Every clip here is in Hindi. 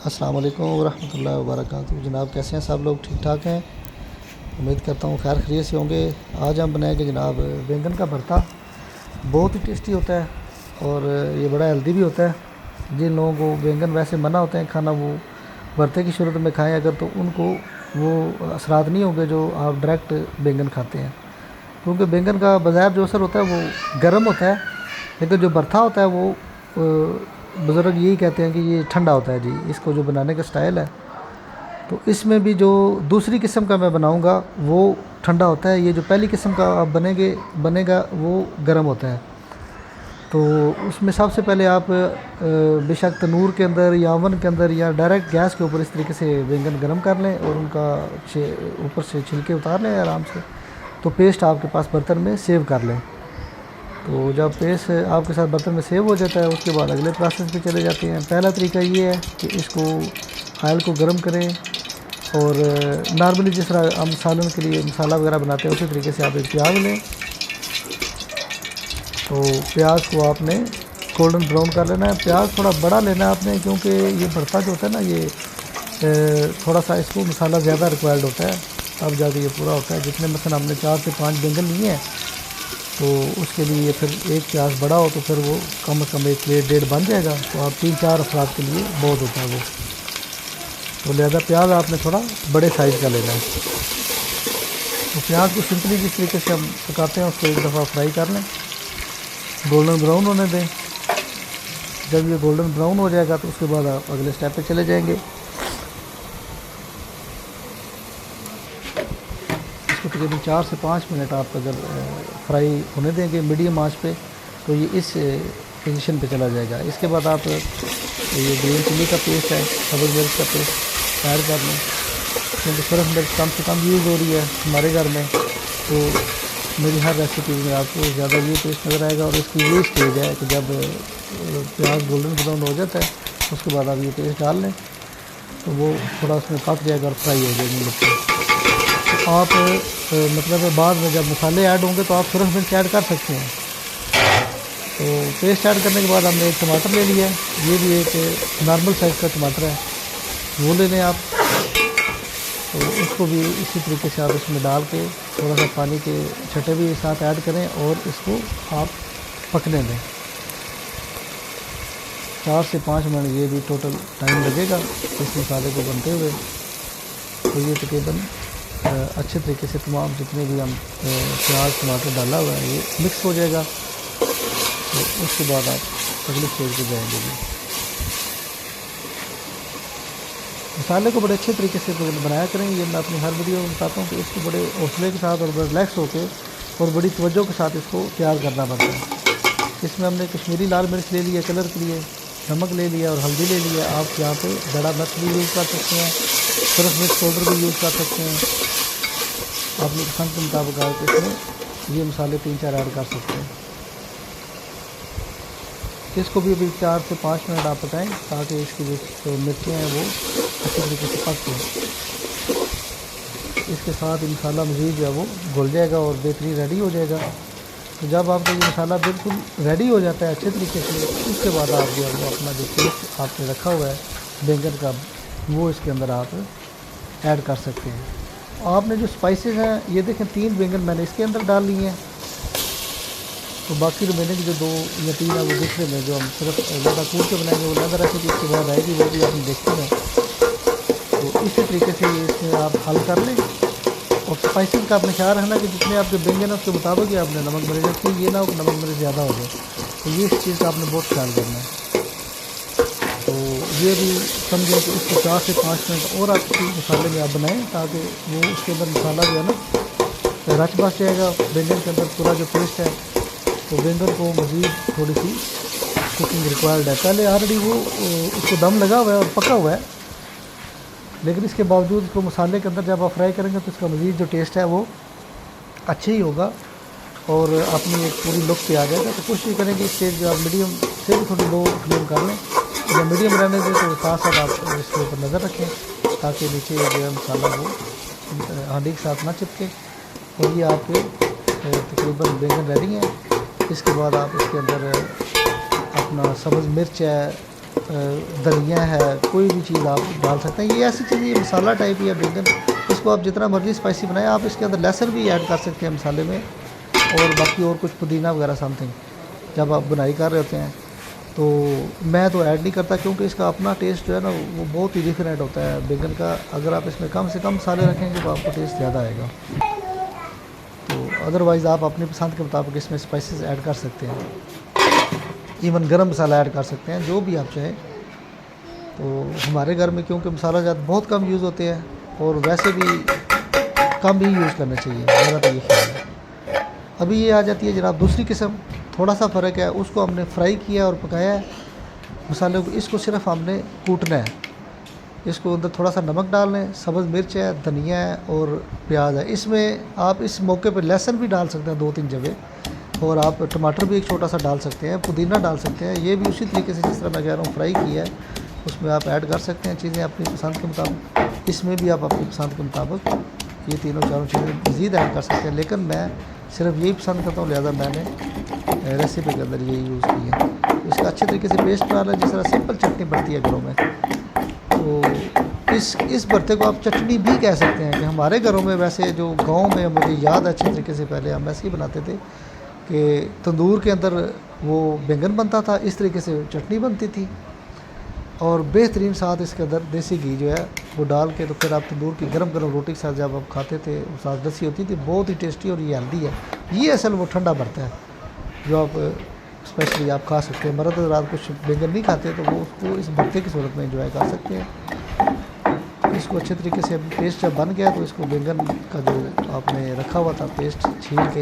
अस्सलाम वालेकुम वरहमतुल्लाहि वबरकातुहू। जनाब कैसे हैं सब लोग? ठीक ठाक हैं, उम्मीद करता हूँ खैर खैरियत से होंगे। आज हम बनाएंगे जनाब बैंगन का भरता। बहुत ही टेस्टी होता है और ये बड़ा हेल्दी भी होता है। जिन लोगों को बैंगन वैसे मना होते हैं खाना, वो भरते की सूरत में खाएं अगर, तो उनको वो असरात नहीं होंगे जो आप डायरेक्ट बैंगन खाते हैं। क्योंकि बैंगन का बाज़ार जो असर होता है वो गर्म होता है, लेकिन जो भरता होता है वो बुज़ुर्ग यही कहते हैं कि ये ठंडा होता है जी। इसको जो बनाने का स्टाइल है, तो इसमें भी जो दूसरी किस्म का मैं बनाऊंगा वो ठंडा होता है। ये जो पहली किस्म का आप बनेगा वो गर्म होता है। तो उसमें सबसे पहले आप बेशक तनूर के अंदर या ओवन के अंदर या डायरेक्ट गैस के ऊपर इस तरीके से बैंगन गर्म कर लें और उनका ऊपर से छिलके उतार लें आराम से। तो पेस्ट आपके पास बर्तन में सेव कर लें। तो जब पेस्ट आपके साथ बर्तन में सेव हो जाता है, उसके बाद अगले प्रोसेस पे चले जाते हैं। पहला तरीका ये है कि इसको ऑयल को गर्म करें और नॉर्मली जिस तरह हम सालन के लिए मसाला वगैरह बनाते हैं उसी तरीके से आप एक प्याज लें। तो प्याज को आपने गोल्डन ब्राउन कर लेना है। प्याज थोड़ा बड़ा लेना है आपने, क्योंकि ये भरता जो होता है ना, ये थोड़ा सा इसको मसाला ज़्यादा रिक्वायर्ड होता है, तब जाके ये पूरा होता है। जितने मसलन हमने 4 से 5 बैंगन लिए हैं, तो उसके लिए फिर एक प्याज बड़ा हो तो फिर वो कम से कम एक प्लेट डेढ़ बन जाएगा। तो आप 3-4 अफराद के लिए बहुत होता है वो। तो लिहाजा प्याज आपने थोड़ा बड़े साइज़ का लेना है। तो प्याज को सिंपली जिस तरीके से हम पकाते हैं उसको एक दफ़ा फ्राई कर लें, गोल्डन ब्राउन होने दें। जब ये गोल्डन ब्राउन हो जाएगा तो उसके बाद आप अगले स्टेप पे चले जाएंगे। इसको तकरीबन 4 से 5 मिनट आप अगर फ्राई होने देंगे मीडियम आंच पे, तो ये इस पोजीशन पे चला जाएगा। इसके बाद आप ये ग्रीन चिली का पेस्ट है, सब्ज़ मिर्च का पेस्ट ऐड कर लें, क्योंकि सिर्फ मिर्च कम से कम यूज़ हो रही है हमारे घर में। तो मेरी हर रेसिपी में आपको ज़्यादा ये पेस्ट नज़र आएगा। और इसकी ये स्टेज है कि जब प्याज गोल्डन ब्राउन हो जाता है उसके बाद आप ये पेस्ट डाल लें, तो वो थोड़ा उसमें पक जाएगा और फ्राई हो जाएगी मिर्च। तो आप मतलब बाद में जब मसाले ऐड होंगे तो आप सिर्फ मिर्च ऐड कर सकते हैं। तो पेस्ट ऐड करने के बाद हमने एक टमाटर ले लिया है, ये भी एक नॉर्मल साइज़ का टमाटर है, वो ले लें आप। तो इसको भी इसी तरीके से आप इसमें डाल के थोड़ा सा पानी के छटे भी साथ ऐड करें और इसको आप पकने दें 4 से 5 मिनट। ये भी टोटल टाइम लगेगा इस मसाले को बनते हुए। तो ये तकरीबन अच्छे तरीके से तमाम जितने भी हम प्याज टमाटर डाला हुआ है ये मिक्स हो जाएगा। तो उसके बाद आप अगले स्टेज पे जाएंगे जी। मसाले को बड़े अच्छे तरीके से बनाया करें। ये मैं अपनी हर वीडियो में बताता हूँ कि इसको बड़े हौसले के साथ और रिलैक्स होकर और बड़ी तवज्जो के साथ इसको तैयार करना पड़ता है। इसमें हमने कश्मीरी लाल मिर्च ले लिया कलर के लिए, नमक ले लिया और हल्दी ले लिया। आप यहाँ पे बड़ा मिर्च भी यूज़ कर सकते हैं, सिर्फ मिर्च पाउडर भी यूज़ कर सकते हैं। अपनी पसंद के मुताबिक आप इसमें ये मसाले 3-4 ऐड कर सकते हैं। इसको भी अभी 4 से 5 मिनट आप पकाएं ताकि इसकी जो मिर्चें हैं वो अच्छे तरीके से पक जाए। इसके साथ मसाला मज़ीद जो है वो घुल जाएगा और बेहतरीन रेडी हो जाएगा। तो जब आपका ये मसाला बिल्कुल रेडी हो जाता है अच्छे तरीके से, उसके बाद आप जो है वो अपना जो पेस्ट आपने रखा हुआ है बैंगन का, वो इसके अंदर आप ऐड कर सकते हैं। आपने जो स्पाइसेस हैं, ये देखें 3 बैंगन मैंने इसके अंदर डाल लिए हैं। तो बाकी रिमेनिंग जो 2 या 3 है वो दूसरे में, जो हम सिर्फ ज़्यादा कूट के बनाएंगे वो ज़्यादा रेसिपी इसके बाद आएगी, वो भी आप देखते हैं। तो इसी तरीके से इसमें आप हल कर लें। और स्पाइसेस का आपने ख्याल रखना कि जितने आपके बैंगन है उसके मुताबिक ही आपने नमक मिर्च रखी, ये ना हो कि नमक मिर्च ज़्यादा हो जाए। तो ये इस चीज़ का आपने बहुत ख्याल करना है। तो ये भी समझें कि इसको 4 से 5 मिनट और आप इसी मसाले में आप बनाएँ ताकि वो उसके अंदर मसाला जो है ना रच बस जाएगा बैंगन के अंदर पूरा जो पेस्ट है। तो बैंगन को मज़ीद थोड़ी सी कुकिंग रिक्वायर्ड है। पहले ऑलरेडी वो उसको दम लगा हुआ है और पका हुआ है, लेकिन इसके बावजूद इसको मसाले के अंदर जब आप फ्राई करेंगे तो इसका मज़ीद जो टेस्ट है वो अच्छा ही होगा और अपनी एक पूरी लुक पे आ जाएगा। तो कोशिश करेंगे इस स्टेज आप मीडियम से भी थोड़ी लो फ्लेम कर लें या मीडियम रहने दें। तो साथ साथ आप इसके ऊपर नज़र रखें ताकि नीचे जो है मसाला वो हांडी के साथ ना चिपके। और ये आपके तकरीबन बैंगन रेडी हैं। इसके बाद आप इसके अंदर अपना सब्ज़ मिर्च है, धनिया है, कोई भी चीज़ आप डाल सकते हैं। ये ऐसी चीज़, ये मसाला टाइप या बैंगन, इसको आप जितना मर्ज़ी स्पाइसी बनाएं। आप इसके अंदर लहसुन भी ऐड कर सकते हैं मसाले में, और बाकी और कुछ पुदीना वगैरह समथिंग जब आप बुनाई कर रहे होते हैं। तो मैं तो ऐड नहीं करता, क्योंकि इसका अपना टेस्ट जो है ना वो बहुत ही डिफरेंट होता है बैंगन का। अगर आप इसमें कम से कम मसाले रखेंगे तो आपको टेस्ट ज़्यादा आएगा। तो अदरवाइज़ आप अपनी पसंद के मुताबिक इसमें स्पाइसेस ऐड कर सकते हैं, इवन गरम मसाला ऐड कर सकते हैं, जो भी आप चाहें। तो हमारे घर में क्योंकि मसाला ज़्यादा बहुत कम यूज़ होते हैं, और वैसे भी कम ही यूज़ करना चाहिए, मेरा तो ये ख्याल है। अभी ये आ जाती है जनाब दूसरी किस्म, थोड़ा सा फ़र्क है। उसको हमने फ्राई किया और पकाया है मसाले को, इसको सिर्फ हमने कूटना है। इसको अंदर थोड़ा सा नमक डाल लें, सब्ज़ मिर्च है, धनिया है और प्याज है। इसमें आप इस मौके पर लहसुन भी डाल सकते हैं 2-3 जगह, और आप टमाटर भी एक छोटा सा डाल सकते हैं, पुदीना डाल सकते हैं। ये भी उसी तरीके से जिस तरह मैं कह रहा हूँ फ्राई किया है, उसमें आप ऐड कर सकते हैं चीज़ें अपनी पसंद के मुताबिक। इसमें भी आप अपनी पसंद के मुताबिक ये तीनों चारों चीज़ें मज़ीद ऐड कर सकते हैं, लेकिन मैं सिर्फ यही पसंद करता हूँ, लिहाजा मैंने रेसिपी के अंदर यही यूज़ की है। इसका अच्छे तरीके से पेस्ट बना लें, जिस तरह सिंपल चटनी बनती है घरों में। तो इस भरते को आप चटनी भी कह सकते हैं। कि हमारे घरों में वैसे जो गांव में मुझे याद है अच्छे तरीके से, पहले हम ऐसे ही बनाते थे कि तंदूर के अंदर वो बैंगन बनता था, इस तरीके से चटनी बनती थी, और बेहतरीन साथ इसके अंदर देसी घी जो है वो डाल के, तो फिर आप तंदूर की गरम गरम रोटी के साथ जब आप खाते थे, साथ लस्सी होती थी, बहुत ही टेस्टी और ये हेल्दी है। ये असल वो ठंडा भरता है जो आप स्पेशली आप खा सकते हैं। मर्द रात कुछ बैंगन नहीं खाते तो वो उसको इस भरते की सूरत में एंजॉय कर सकते हैं। इसको अच्छे तरीके से पेस्ट जब बन गया तो इसको बैंगन का जो आपने रखा हुआ था पेस्ट छील के,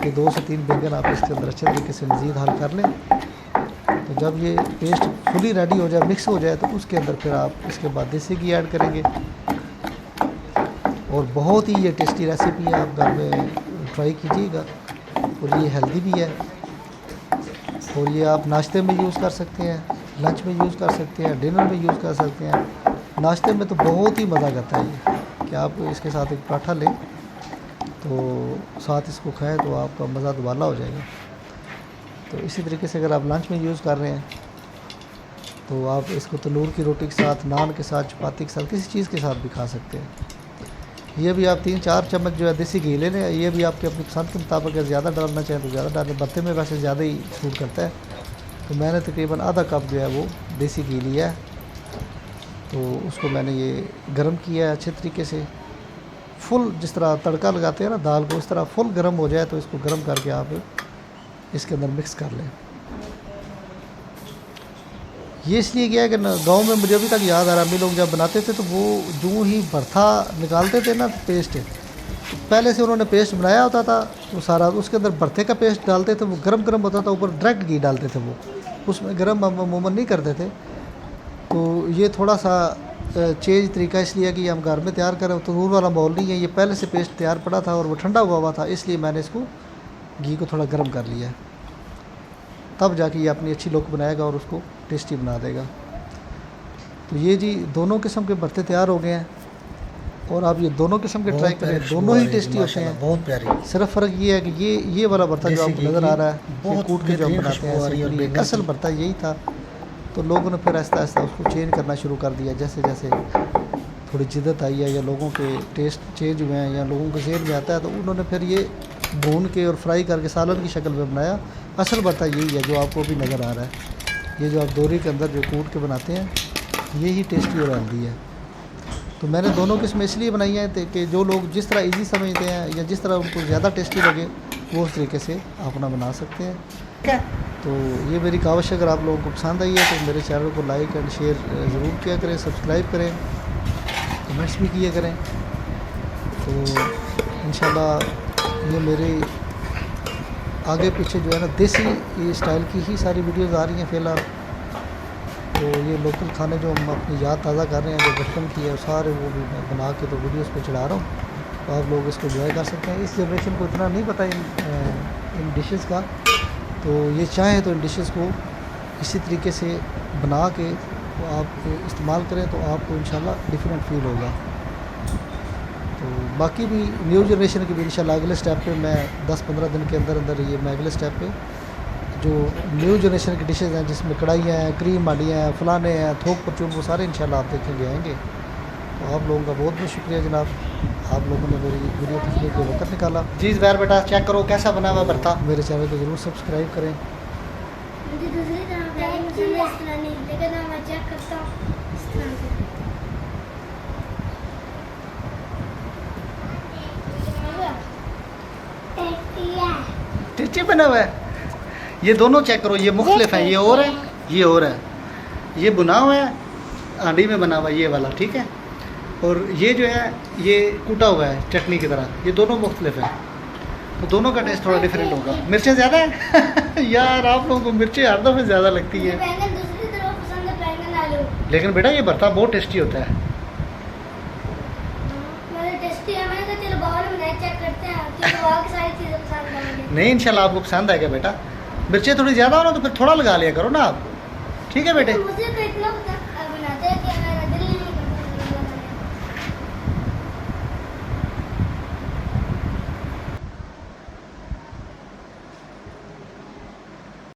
ये 2 से 3 बैंगन आप इसके अंदर अच्छे तरीके से मज़ीद हल कर लें। तो जब ये पेस्ट फुली रेडी हो जाए, मिक्स हो जाए, तो उसके अंदर फिर आप इसके बाद देसी घी ऐड करेंगे। और बहुत ही ये टेस्टी रेसिपी है, आप घर में ट्राई कीजिएगा, और ये हेल्दी भी है। और ये आप नाश्ते में यूज़ कर सकते हैं, लंच में यूज़ कर सकते हैं, डिनर में यूज़ कर सकते हैं। नाश्ते में तो बहुत ही मज़ा करता है ये, कि आप इसके साथ एक पराठा लें तो साथ इसको खाएं तो आपका मज़ा दुबाला हो जाएगा। तो इसी तरीके से अगर आप लंच में यूज़ कर रहे हैं तो आप इसको तंदूर की रोटी के साथ, नान के साथ, चपाती के साथ, किसी चीज़ के साथ भी खा सकते हैं। ये भी आप 3-4 चम्मच जो है देसी घी ले लें। ये भी आपके अपनी पसंद के मुताबिक अगर ज़्यादा डालना चाहें तो ज़्यादा डालें, भरते में वैसे ज़्यादा ही सूट करता है। तो मैंने तकरीबन आधा कप जो है वो देसी घी लिया है, तो उसको मैंने ये गर्म किया है अच्छे तरीके से। फुल जिस तरह तड़का लगाते हैं ना दाल को, इस तरह फुल गर्म हो जाए तो इसको गर्म करके आप इसके अंदर मिक्स कर लें। ये इसलिए किया है कि गांव में मुझे अभी तक याद आ रहा है, अम्मी लोग जब बनाते थे तो वो जो ही भरथा निकालते थे ना पेस्ट, पहले से उन्होंने पेस्ट बनाया होता था वो सारा, उसके अंदर भरते का पेस्ट डालते थे, वो गरम गरम होता था, ऊपर डायरेक्ट घी डालते थे, वो उसमें गरम अमूमन नहीं करते थे। तो ये थोड़ा सा चेंज तरीका इसलिए कि हम घर में तैयार करें, तंदूर वाला माहौल नहीं है, ये पहले से पेस्ट तैयार पड़ा था और वो ठंडा हुआ था, इसलिए मैंने इसको घी को थोड़ा गर्म कर लिया, तब जाके ये अपनी अच्छी लुक बनाएगा और उसको टेस्टी बना देगा। तो ये जी दोनों किस्म के भरते तैयार हो गए हैं, और आप ये दोनों किस्म के ट्राई करें, दोनों ही टेस्टी होते हैं, बहुत प्यारी। सिर्फ फ़र्क ये है कि ये वाला भरता जो आपको नज़र आ रहा है बहुत कूट के जो हम बनाते हैं, असल भरता यही था। तो लोगों ने फिर आहिस्ता आहिस्ता उसको चेंज करना शुरू कर दिया, जैसे जैसे थोड़ी जिद्दत आई है या लोगों के टेस्ट चेंज हुए हैं या लोगों के जहन में आता है, तो उन्होंने फिर ये भून के और फ्राई करके सालन की शक्ल में बनाया। असल भरता यही है जो आपको भी नज़र आ रहा है, ये जो आप दोरी के अंदर जो कूट के बनाते हैं, यही टेस्टी और हेल्दी है। तो मैंने दोनों किस्में इसलिए बनाई हैं कि जो लोग जिस तरह इजी समझते हैं या जिस तरह उनको ज़्यादा टेस्टी लगे वो उस तरीके से अपना बना सकते हैं। तो ये मेरी काविश अगर आप लोगों को पसंद आई है तो मेरे चैनल को लाइक एंड शेयर ज़रूर किया करें, सब्सक्राइब करें, कमेंट्स भी किया करें। तो इंशाल्लाह ये मेरे आगे पीछे जो है ना देसी स्टाइल की ही सारी वीडियोज़ आ रही हैं फ़िलहाल। तो ये लोकल खाने जो हम अपनी याद ताज़ा कर रहे हैं, जो बचपन की है, सारे वो भी मैं बना के तो वीडियोस पे चढ़ा रहा हूँ, तो आप लोग इसको एंजॉय कर सकते हैं। इस जनरेशन को इतना नहीं पता इन डिशेस का, तो ये चाहें तो इन डिशेस को इसी तरीके से बना के तो आप इस्तेमाल करें तो आपको इंशाल्लाह डिफरेंट फील होगा। तो बाकी भी न्यू जनरेशन के भी इंशाल्लाह अगले स्टेप पे मैं 10-15 दिन के अंदर अंदर ये मैं अगले स्टेप पे जो न्यू जनरेशन की डिशेज़ हैं जिसमें कढ़ाइयाँ हैं, क्रीम वालियाँ हैं, फलाने हैं, थोक परचून, वो सारे इंशाल्लाह आप देखेंगे आएंगे। तो आप लोगों का बहुत बहुत शुक्रिया जनाब, आप लोगों ने मेरी वीडियो देखने के वक्त निकाला। जी ज़ुबैर बेटा चेक करो कैसा बना हुआ भरता। मेरे चैनल को ज़रूर सब्सक्राइब करें। मुझे दूसरी तरफ प्याज मसाला इस तरह नहीं लेकिन मैं चेक करता हूँ इस तरह से। टेस्टी बना हुआ है। ये दोनों चेक करो, ये मुख्तलिफ है, ये और है, ये और है। ये बुना हुआ है, हांडी में बना हुआ है ये वाला, ठीक है। और ये जो है ये कूटा हुआ है चटनी की तरह, ये दोनों मुख्तलिफ है। तो दोनों का टेस्ट थोड़ा डिफरेंट होगा। मिर्चें ज़्यादा है यार आप लोगों को मिर्चें हर दफ़े ज़्यादा लगती है। बैंगन दूसरी तरफ पसंद है, बैंगन आलू। लेकिन बेटा ये भरता बहुत टेस्टी होता है। मेरा टेस्टी है, मैंने कहा चलो बाहर में चेक करते हैं क्योंकि वहाँ की सारी चीज़ें पसंद है मुझे। नहीं इंशाल्लाह आपको पसंद आएगा बेटा। मिर्चें थोड़ी ज़्यादा हो ना तो फिर थोड़ा लगा लिया करो ना आप, ठीक है बेटे। मुझे तो इतना